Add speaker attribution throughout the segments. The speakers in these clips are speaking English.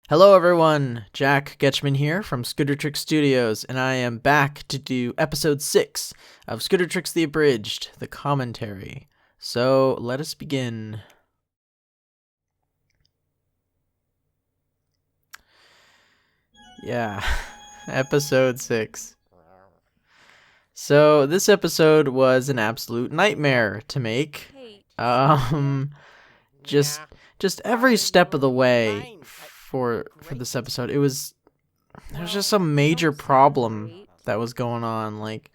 Speaker 1: Hello everyone, Jack Getchman here from Scootertrix Studios, and I am back to do episode 6 of Scootertrix the Abridged, the commentary. So, let us begin. Yeah, episode 6. So, this episode was an absolute nightmare to make. Just every step of the way for this episode, there was just some major problem that was going on. Like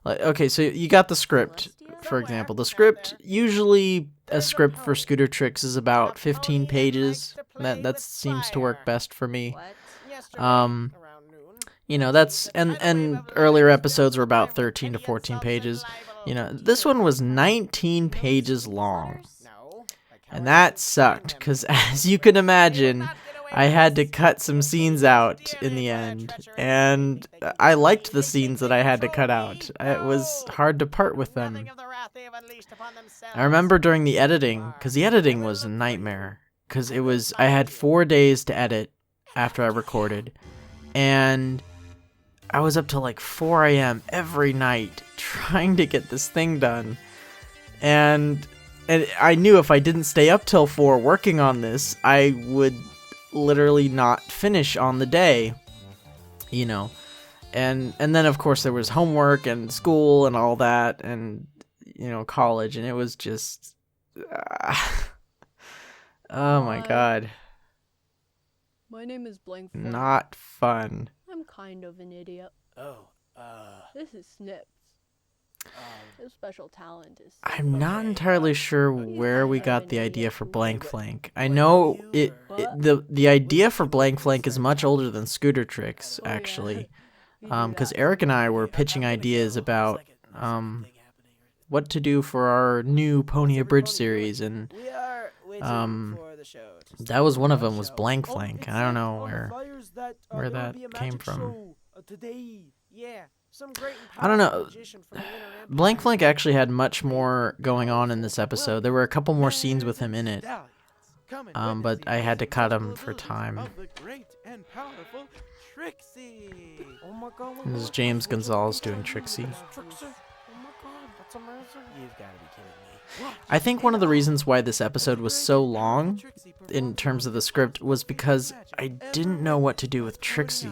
Speaker 1: okay, so you got the script, for example. The script, usually a script for Scootertrix is about 15 pages. That seems to work best for me. That's and earlier episodes were about 13 to 14 pages. This one was 19 pages long. And that sucked, because as you can imagine, I had to cut some scenes out in the end, and I liked the scenes that I had to cut out. It was hard to part with them. I remember during the editing, because the editing was a nightmare, because I had 4 days to edit after I recorded, and I was up till like 4 a.m. every night trying to get this thing done, and I knew if I didn't stay up till 4 working on this, I would literally not finish on the day, And then, of course, there was homework and school and all that, and, college, and it was just... oh my god.
Speaker 2: My name is Blank.
Speaker 1: Not fun.
Speaker 2: I'm kind of an idiot. This is Snips. His special talent is...
Speaker 1: I'm not entirely sure where we got the idea for Blank Flank. I know the idea for Blank Flank is much older than Scootertrix, actually. Because Eric and I were pitching ideas about what to do for our new Pony Abridged series, and that was one of them, was Blank Flank. I don't know where that came from. I don't know. Blank Flank actually had much more going on in this episode. There were a couple more scenes with him in it, but I had to cut him for time. This is James Gonzalez doing Trixie. I think one of the reasons why this episode was so long, in terms of the script, was because I didn't know what to do with Trixie.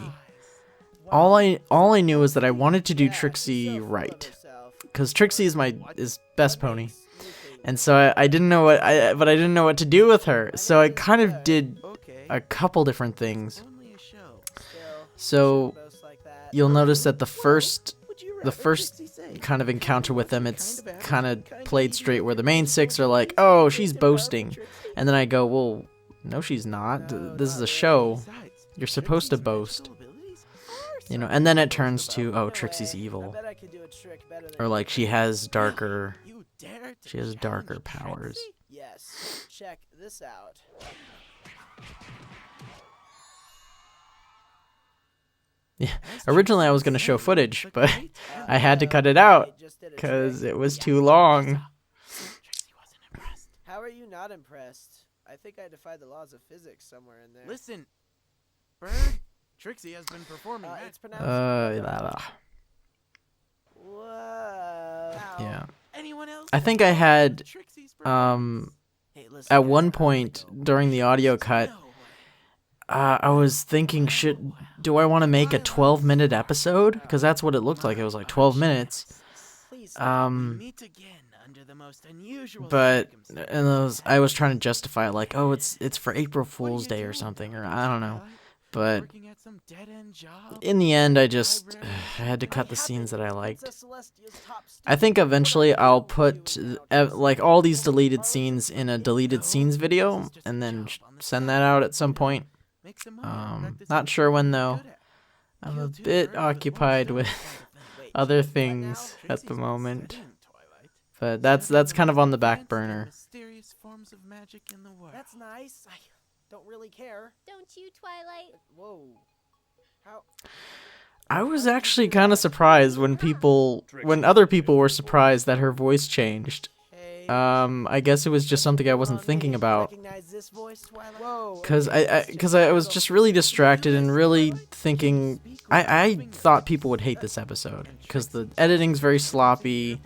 Speaker 1: All I knew was that I wanted to do Trixie right, because Trixie is best pony, and so I didn't know but I didn't know what to do with her. So I kind of did a couple different things. So you'll notice that the first kind of encounter with them, it's kind of played straight, where the main 6 are like, "Oh, she's boasting," and then I go, "Well, no, she's not. This is a show. You're supposed to boast." And then it turns to, oh, Trixie's evil. Or like she has darker powers.
Speaker 3: Yes, check this out.
Speaker 1: Yeah, originally I was going to show footage, but I had to cut it out because it was too long.
Speaker 3: How are you not impressed? I think I defied the laws of physics somewhere in there.
Speaker 4: Listen, Bird. Trixie has been performing.
Speaker 3: It's pronounced. Whoa.
Speaker 1: Yeah.
Speaker 4: Anyone else?
Speaker 1: I think I had at one point during the audio cut, I was thinking, do I want to make a 12-minute episode? Because that's what it looked like. It was like 12 minutes. But I was trying to justify it, like, oh, it's for April Fool's Day or something, or I don't know. But in the end, I had to cut the scenes that I liked. I think eventually I'll put like all these deleted scenes in a deleted scenes video and then send that out at some point. Not sure when though. I'm a bit occupied with other things at the moment. But that's kind of on the back burner.
Speaker 3: That's nice. I don't really care.
Speaker 5: Don't you, Twilight?
Speaker 3: Whoa. How?
Speaker 1: I was actually kind of surprised when other people were surprised that her voice changed. I guess it was just something I wasn't thinking about.
Speaker 3: Recognize this voice, Twilight? Whoa.
Speaker 1: Cause I was just really distracted and really thinking. I thought people would hate this episode because the editing's very sloppy,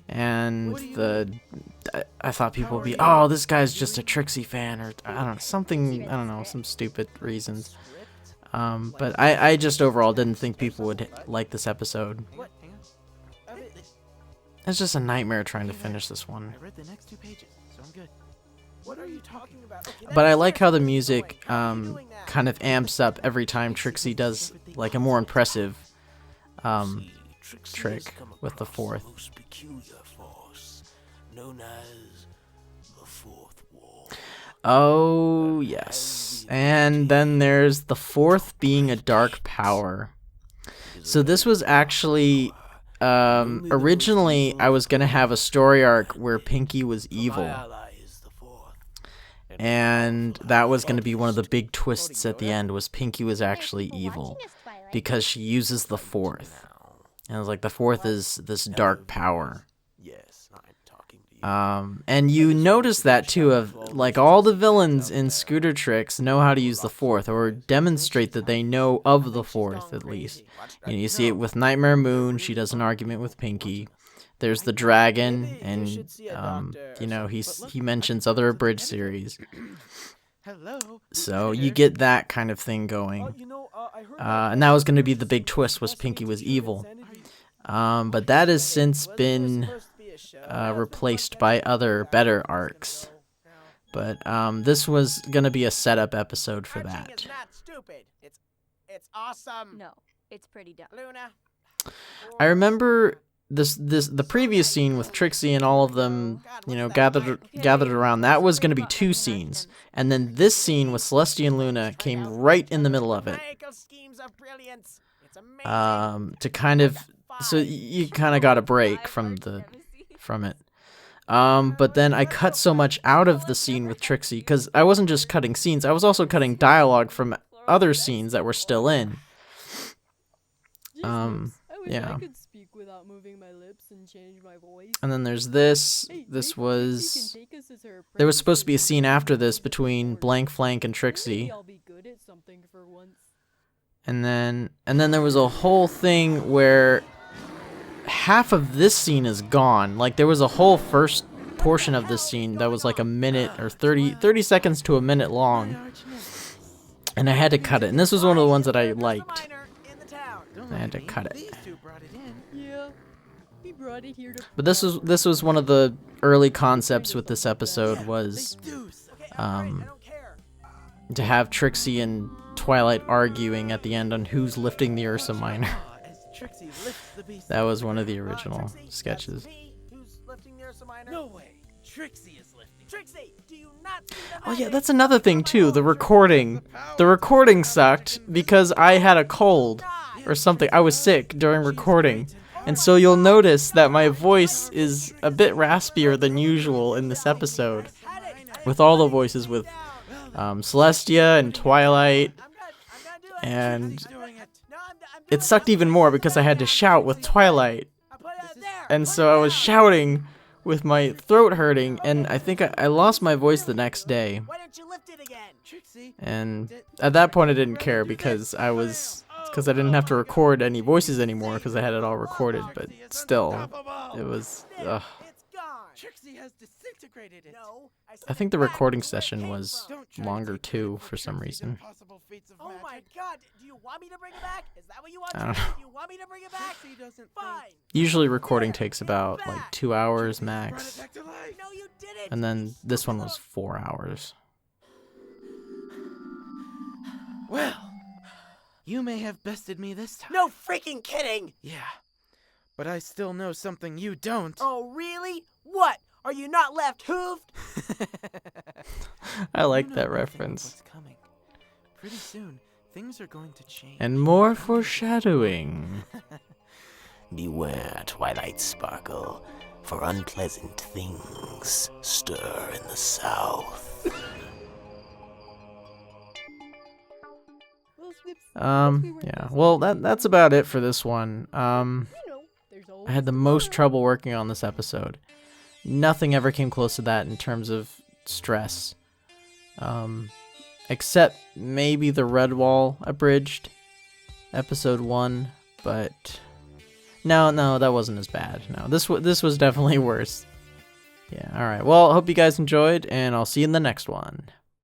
Speaker 1: and I thought people would be, oh, this guy's just a Trixie fan, or I don't know, something, I don't know, some stupid reasons. But I just overall didn't think people would like this episode.
Speaker 4: What? Hang on.
Speaker 1: It's just a nightmare trying to finish this one.
Speaker 4: I read the next 2 pages, so I'm good. What are you talking about? Okay,
Speaker 1: But I like how the music kind of amps up every time Trixie does like a more impressive trick with the fourth.
Speaker 5: Most peculiar force, known as the fourth wall.
Speaker 1: Oh, yes. And then there's the fourth being a dark power. So this was actually, originally I was going to have a story arc where Pinky was evil.
Speaker 5: Ally is the fourth.
Speaker 1: And that was going to be one of the big twists at the end, was Pinky was actually evil. Because she uses the fourth. And I was like, the fourth is this dark power.
Speaker 5: Yes, I'm talking to you.
Speaker 1: And you notice that too, of like all the villains in Scootertrix know how to use the fourth, or demonstrate that they know of the fourth at least. You see it with Nightmare Moon. She does an argument with Pinky. There's the dragon, and he mentions other Abridged series.
Speaker 4: Hello.
Speaker 1: So you get that kind of thing going. And that was going to be the big twist, was Pinky was evil. But that has since been replaced by other better arcs. But this was going to be a setup episode for that.
Speaker 3: It's not stupid. It's awesome.
Speaker 2: No, it's pretty dumb.
Speaker 3: Luna.
Speaker 1: I remember the previous scene with Trixie and all of them, gathered around. That was going to be 2 scenes, and then this scene with Celestia and Luna came right in the middle of it. To kind of, so you kind of got a break from it. But then I cut so much out of the scene with Trixie, because I wasn't just cutting scenes, I was also cutting dialogue from other scenes that were still in. Yeah.
Speaker 2: I could speak without moving my lips and change my voice.
Speaker 1: And then there's this. This was. There was supposed to be a scene after this between Blank Flank and Trixie.
Speaker 2: I'll be good at something for once.
Speaker 1: And then there was a whole thing where half of this scene is gone. Like, there was a whole first portion of this scene that was like a minute or 30 seconds to a minute long. And I had to cut it. And this was one of the ones that I liked. I had to cut it.
Speaker 2: Yeah, we brought it here to.
Speaker 1: But this was one of the early concepts with this episode, was to have Trixie and Twilight arguing at the end on who's lifting the Ursa Minor. That was one of the original sketches.
Speaker 4: No way. Trixie is lifting.
Speaker 3: Trixie, do you not see the
Speaker 1: Oh yeah, that's another thing too, the recording. The recording sucked because I had a cold or something. I was sick during recording. And so you'll notice that my voice is a bit raspier than usual in this episode. With all the voices, with Celestia and Twilight. And it sucked even more because I had to shout with Twilight. And so I was shouting with my throat hurting, and I think I lost my voice the next day.
Speaker 3: Why don't you lift it again?
Speaker 1: And at that point I didn't care because I didn't have to record any voices anymore because I had it all recorded, but still, it was, ugh.
Speaker 3: It's gone.
Speaker 4: Trixie has disintegrated it.
Speaker 3: No,
Speaker 1: I think the recording session was longer too, for some reason.
Speaker 3: Oh my God! Do you want me to bring it back? Is that what you want?
Speaker 1: I don't know.
Speaker 3: Do you want me to bring it back? Fine.
Speaker 1: Usually recording takes about like 2 hours max,
Speaker 3: No, you didn't.
Speaker 1: and then this one was 4 hours.
Speaker 4: Well, you may have bested me this time.
Speaker 3: No freaking kidding.
Speaker 4: Yeah, but I still know something you don't.
Speaker 3: Oh really? What? Are you not left hooved?
Speaker 1: I like
Speaker 4: You know
Speaker 1: that
Speaker 4: nothing
Speaker 1: reference.
Speaker 4: what's coming. Pretty soon, things are going to change.
Speaker 1: And more foreshadowing.
Speaker 5: Beware, Twilight Sparkle, for unpleasant things stir in the south.
Speaker 1: Yeah. Well, that's about it for this one. I had the most trouble working on this episode. Nothing ever came close to that in terms of stress. Except maybe the Redwall Abridged, episode 1, but no, that wasn't as bad. No, this was definitely worse. Yeah, alright. Well, I hope you guys enjoyed, and I'll see you in the next one.